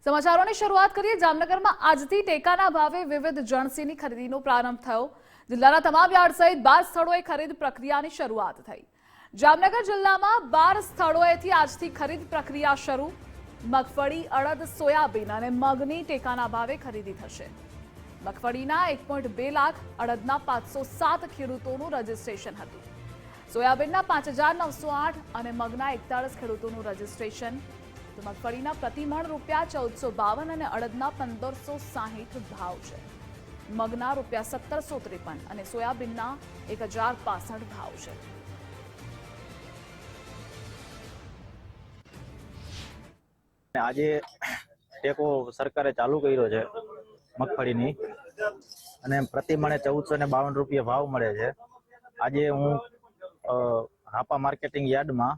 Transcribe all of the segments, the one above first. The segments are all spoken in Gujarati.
સમાચારોની શરૂઆત કરીએ। જામનગરમાં આજથી ટેકાના ભાવે વિવિધ જણસીની ખરીદીનો પ્રારંભ થયો। જિલ્લાના તમામ યાર્ડ સહિત 12 સ્થળોએ ખરીદ પ્રક્રિયાની શરૂઆત થઈ। જામનગર જિલ્લામાં 12 સ્થળોએથી આજથી ખરીદ પ્રક્રિયા શરૂ। મગફળી, અડદ, સોયાબીન અને મગની ટેકાના ભાવે ખરીદી થશે। મગફળીના 1.2 લાખ, અડદના 507 ખેડૂતોનું રજીસ્ટ્રેશન હતું। સોયાબીનના 5908 અને મગના 41 ખેડૂતોનું રજીસ્ટ્રેશન। મગફળીના પ્રતિમણ રૂપિયા 1452 અને અડદના 1560 ભાવ છે। મગના રૂપિયા 1753 અને સોયાબીનના 1065 ભાવ છે। આજે ટેકો સરકારે ચાલુ કર્યો છે મગફળીની, અને પ્રતિમણે 1452 રૂપિયા ભાવ મળે છે। આજે હું હાપા માર્કેટિંગ યાર્ડમાં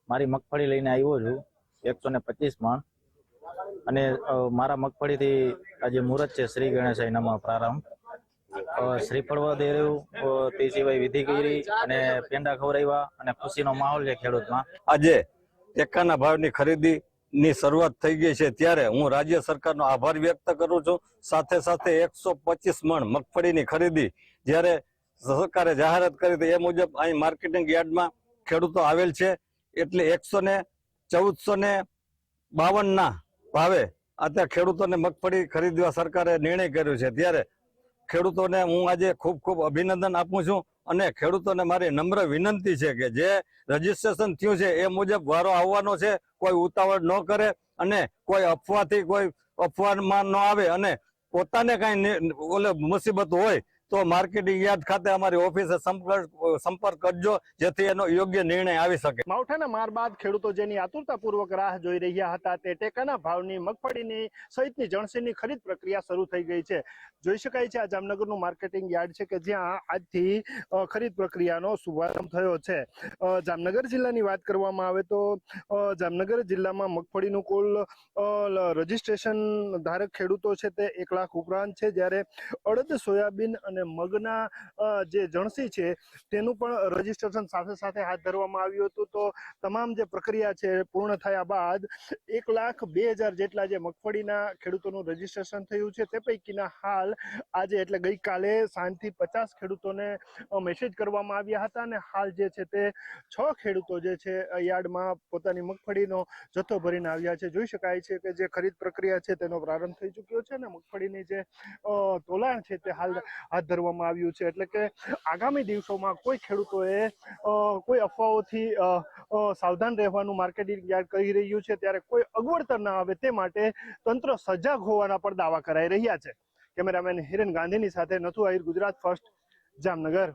મારી મગફળી લઈને આવ્યો છું 125 મણ, અને મારા મગફળીથી આજે મુહૂર્ત છે શ્રી ગણેશાય નમઃ પ્રારંભ। શ્રીફળ વધેર્યું, તે સિવાય વિધિ કરી અને પેંડા ખવડાવ્યા અને ખુશીનો માહોલ છે ખેડૂતમાં। આજે ટેકાના ભાવની ખરીદી ની શરૂઆત થઈ ગઈ છે, ત્યારે હું રાજ્ય સરકારનો આભાર વ્યક્ત કરું છું। સાથે સાથે 125 મણ મગફળીની ખરીદી જ્યારે સરકારે જાહેરાત કરી હતી એ મુજબ અહીં માર્કેટિંગ યાર્ડમાં ખેડૂતો આવેલ છે, એટલે 1452 ના ભાવે અત્યારે ખેડૂતોને મગફળી ખરીદવા સરકારે નિર્ણય કર્યો છે। ત્યારે ખેડૂતોને હું આજે ખૂબ ખૂબ અભિનંદન આપું છું, અને ખેડૂતોને મારી નમ્ર વિનંતી છે કે જે રજીસ્ટ્રેશન થયું છે એ મુજબ વારો આવવાનો છે, કોઈ ઉતાવળ ન કરે અને કોઈ અફવામાં ન આવે, અને પોતાને કઈ મુસીબત હોય તો માર્કેટિંગ યાર્ડ ખાતે અમારી ઓફિસે સંપર્ક કરજો, જેથી એનો યોગ્ય નિર્ણય આવી શકે। માવઠાના માર બાદ ખેડૂતો જેની આતુરતાપૂર્વક રાહ જોઈ રહ્યા હતા તે ટેકાના ભાવની મગફળીની સહિતની જણસીની ખરીદ પ્રક્રિયા શરૂ થઈ ગઈ છે। જોઈ શકાય છે આ જામનગરનું માર્કેટિંગ યાર્ડ છે કે જ્યાં આજથી ખરીદ પ્રક્રિયાનો શુભારંભ થયો છે। જામનગર જિલ્લાની વાત કરવામાં આવે તો જામનગર જિલ્લામાં મગફળીનું કુલ રજીસ્ટ્રેશન ધારક ખેડૂતો છે તે 1 લાખ ઉપરાંત છે, જ્યારે અડદ, સોયાબીન અને મગના જે જણસી છે તેનું પણ રજીસ્ટ્રેશન સાથે સાથે હાથ ધરવામાં આવ્યું હતું। તો તમામ જે પ્રક્રિયા છે પૂર્ણ થયા બાદ 1,02,000 જેટલા જે મગફળીના ખેડૂતોનું રજીસ્ટ્રેશન થયું છે, તે પૈકીના હાલ આજે એટલે ગઈકાલે સાંજથી 50 ખેડૂતોને મેસેજ કરવામાં આવ્યા હતા, અને હાલ જે છે તે 6 ખેડૂતો જે છે યાર્ડમાં પોતાની મગફળીનો જથ્થો ભરીને આવ્યા છે। જોઈ શકાય છે કે જે ખરીદ પ્રક્રિયા છે તેનો પ્રારંભ થઈ ચૂક્યો છે, અને મગફળીની જે તોલાણ છે તે હાલ હાથ ધરવામાં આવ્યું છે। એટલે કે આગામી દિવસોમાં કોઈ ખેડૂતોએ કોઈ અફવાઓથી સાવધાન રહેવાનું માર્કેટિંગ યાર્ડ કહી રહ્યું છે, ત્યારે કોઈ અગવડતા ન આવે તે માટે તંત્ર સજાગ હોવાના પણ દાવા કરાઈ રહ્યા છે। કેમેરામેન હિરેન ગાંધીની સાથે નથુ આહિર, ગુજરાત ફર્સ્ટ, જામનગર।